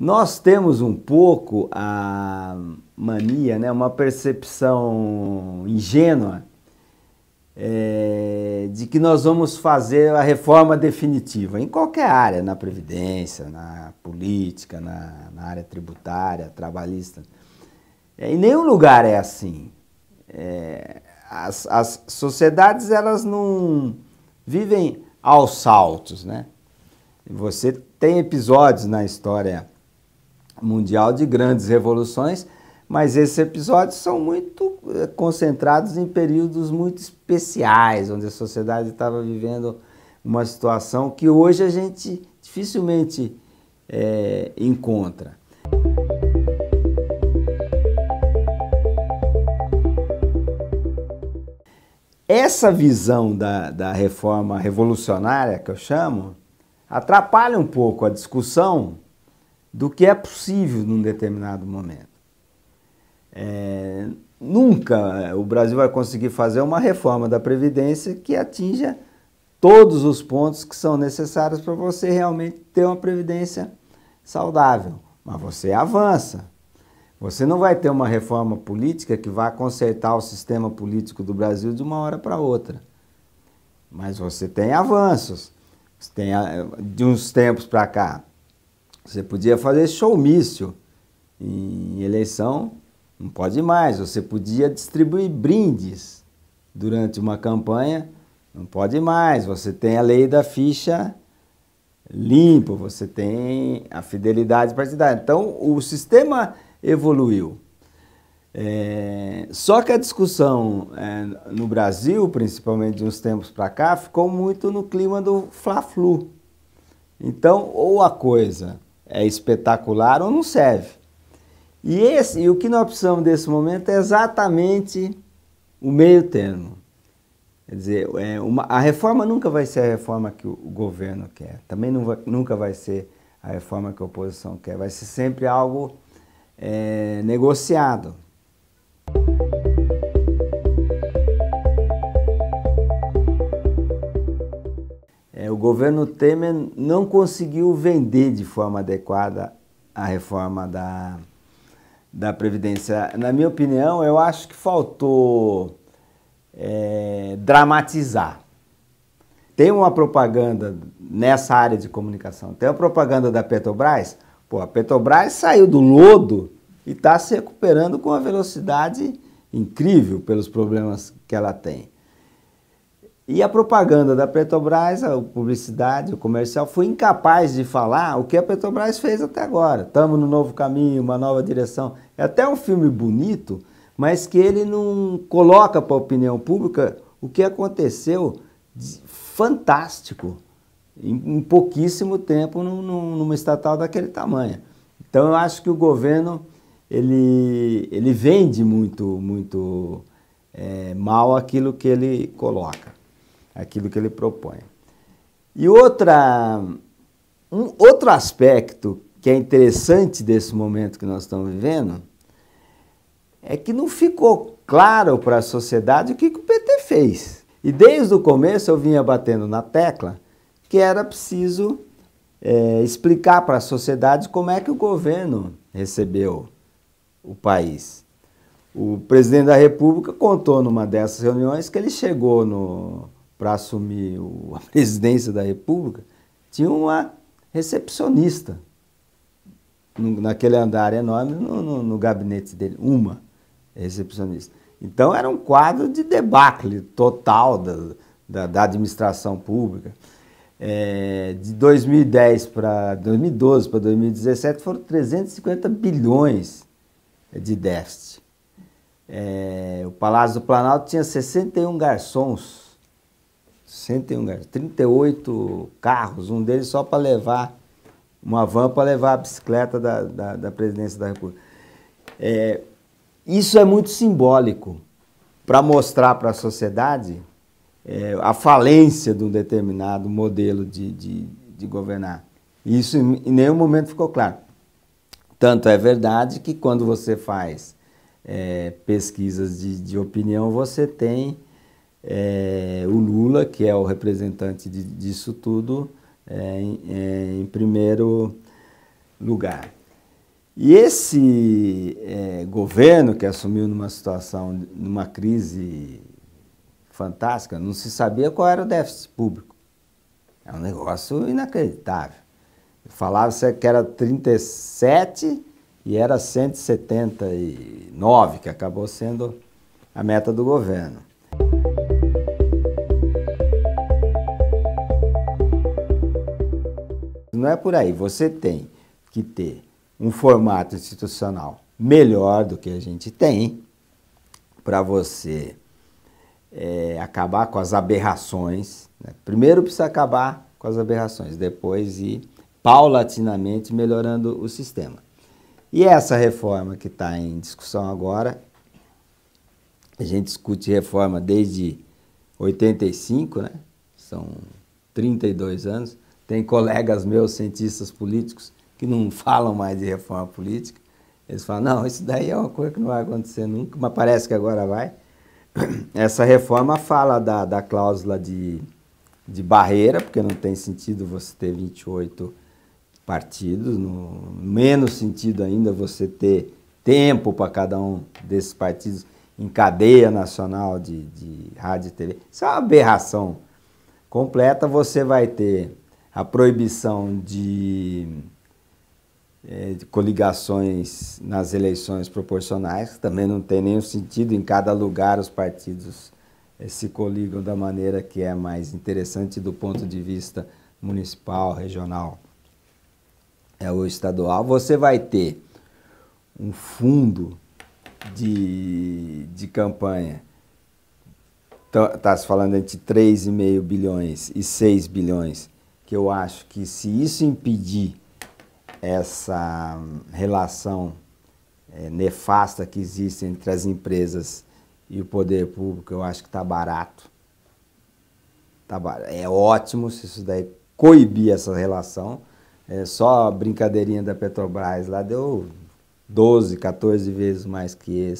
Nós temos um pouco a mania, né, uma percepção ingênua de que nós vamos fazer a reforma definitiva em qualquer área, na Previdência, na política, na área tributária, trabalhista. Em nenhum lugar é assim. As sociedades, elas não vivem aos saltos, né? Você tem episódios na história mundial de grandes revoluções, mas esses episódios são muito concentrados em períodos muito especiais, onde a sociedade estava vivendo uma situação que hoje a gente dificilmente encontra. Essa visão da reforma revolucionária, que eu chamo, atrapalha um pouco a discussão do que é possível num determinado momento. Nunca o Brasil vai conseguir fazer uma reforma da Previdência que atinja todos os pontos que são necessários para você realmente ter uma Previdência saudável. Mas você avança. Você não vai ter uma reforma política que vá consertar o sistema político do Brasil de uma hora para outra. Mas você tem avanços. Você tem, de uns tempos para cá, você podia fazer showmício em eleição, não pode mais. Você podia distribuir brindes durante uma campanha, não pode mais. Você tem a lei da ficha limpa, você tem a fidelidade partidária. Então, o sistema evoluiu. Só que a discussão no Brasil, principalmente de uns tempos para cá, ficou muito no clima do fla-flu. Então, ou a coisa é espetacular ou não serve. E o que nós precisamos desse momento é exatamente o meio termo. Quer dizer, a reforma nunca vai ser a reforma que o governo quer. Também nunca vai ser a reforma que a oposição quer. Vai ser sempre algo negociado. O governo Temer não conseguiu vender de forma adequada a reforma da Previdência. Na minha opinião, eu acho que faltou dramatizar. Tem uma propaganda nessa área de comunicação, tem a propaganda da Petrobras. Pô, a Petrobras saiu do lodo e está se recuperando com uma velocidade incrível pelos problemas que ela tem. E a propaganda da Petrobras, a publicidade, o comercial, foi incapaz de falar o que a Petrobras fez até agora. Estamos no novo caminho, uma nova direção. É até um filme bonito, mas que ele não coloca para a opinião pública o que aconteceu de fantástico em pouquíssimo tempo numa estatal daquele tamanho. Então eu acho que o governo ele vende muito mal aquilo que ele coloca, aquilo que ele propõe. E outro aspecto que é interessante desse momento que nós estamos vivendo é que não ficou claro para a sociedade o que o PT fez. E desde o começo eu vinha batendo na tecla que era preciso explicar para a sociedade como é que o governo recebeu o país. O presidente da República contou numa dessas reuniões que ele chegou para assumir a presidência da República, tinha uma recepcionista naquele andar enorme no gabinete dele, uma recepcionista. Então era um quadro de debacle total da administração pública. De 2010 para 2012 para 2017 foram 350 bilhões de déficit. O Palácio do Planalto tinha 61 garçons, 38 carros, um deles só para levar, uma van para levar a bicicleta da presidência da República. Isso é muito simbólico para mostrar para a sociedade a falência de um determinado modelo de governar. Isso em nenhum momento ficou claro. Tanto é verdade que quando você faz pesquisas de opinião, você tem o Lula, que é o representante disso tudo, em primeiro lugar. E esse governo que assumiu numa crise fantástica, não se sabia qual era o déficit público. É um negócio inacreditável. Falava-se que era 37 e era 179, que acabou sendo a meta do governo. Não é por aí, você tem que ter um formato institucional melhor do que a gente tem para você acabar com as aberrações, né? Primeiro precisa acabar com as aberrações, depois ir paulatinamente melhorando o sistema. E essa reforma que está em discussão agora, a gente discute reforma desde 85, né? São 32 anos. Tem colegas meus, cientistas políticos, que não falam mais de reforma política. Eles falam, não, isso daí é uma coisa que não vai acontecer nunca, mas parece que agora vai. Essa reforma fala da cláusula de barreira, porque não tem sentido você ter 28 partidos, no menos sentido ainda você ter tempo para cada um desses partidos em cadeia nacional de rádio e TV. Isso é uma aberração completa. Você vai ter a proibição de coligações nas eleições proporcionais, que também não tem nenhum sentido. Em cada lugar os partidos se coligam da maneira que é mais interessante do ponto de vista municipal, regional ou estadual. Você vai ter um fundo de campanha, está se falando entre 3,5 bilhões e 6 bilhões, que eu acho que se isso impedir essa relação nefasta que existe entre as empresas e o poder público, eu acho que está barato. É ótimo se isso daí coibir essa relação. Só a brincadeirinha da Petrobras lá deu 12, 14 vezes mais que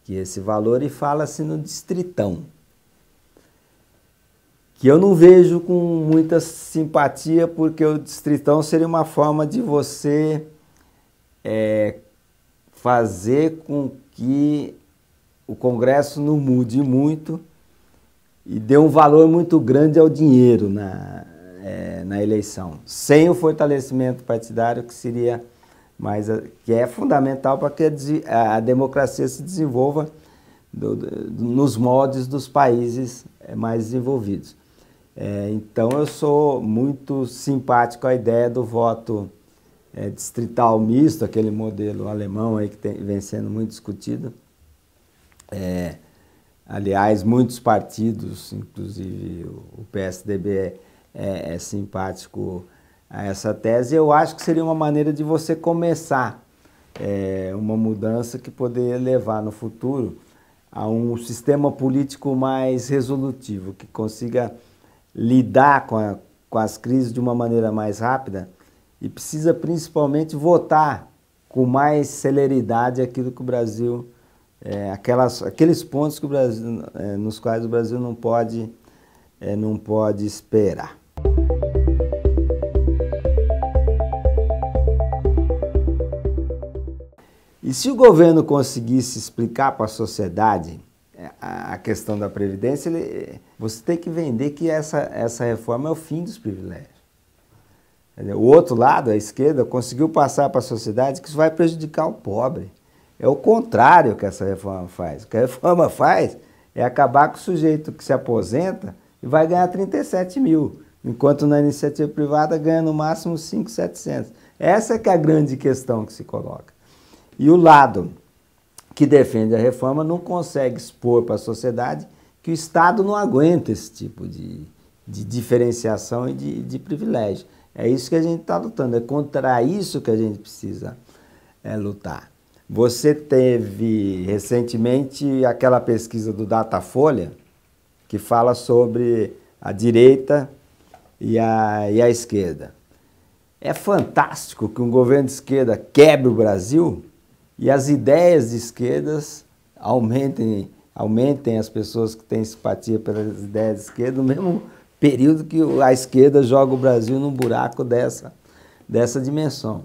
esse valor, e fala-se no distritão, que eu não vejo com muita simpatia, porque o distritão seria uma forma de você fazer com que o Congresso não mude muito e dê um valor muito grande ao dinheiro na eleição, sem o fortalecimento partidário, que é fundamental para que a democracia se desenvolva nos moldes dos países mais desenvolvidos. Então eu sou muito simpático à ideia do voto distrital misto, aquele modelo alemão aí que vem sendo muito discutido. Aliás, muitos partidos, inclusive o PSDB, é simpático a essa tese. Eu acho que seria uma maneira de você começar uma mudança que poderia levar no futuro a um sistema político mais resolutivo, que consiga lidar com as crises de uma maneira mais rápida, e precisa principalmente votar com mais celeridade aquilo que o Brasil, aqueles pontos que o Brasil, nos quais o Brasil não pode esperar. E se o governo conseguisse explicar para a sociedade a questão da Previdência, você tem que vender que essa reforma é o fim dos privilégios. O outro lado, a esquerda, conseguiu passar para a sociedade que isso vai prejudicar o pobre. É o contrário que essa reforma faz. O que a reforma faz é acabar com o sujeito que se aposenta e vai ganhar 37 mil, enquanto na iniciativa privada ganha no máximo 5.700. Essa é que é a grande questão que se coloca. E o lado que defende a reforma não consegue expor para a sociedade que o Estado não aguenta esse tipo de diferenciação e de privilégio. É isso que a gente está lutando, é contra isso que a gente precisa lutar. Você teve recentemente aquela pesquisa do Datafolha, que fala sobre a direita e a esquerda. É fantástico que um governo de esquerda quebre o Brasil e as ideias de esquerdas aumentem as pessoas que têm simpatia pelas ideias de esquerda, no mesmo período que a esquerda joga o Brasil num buraco dessa dimensão.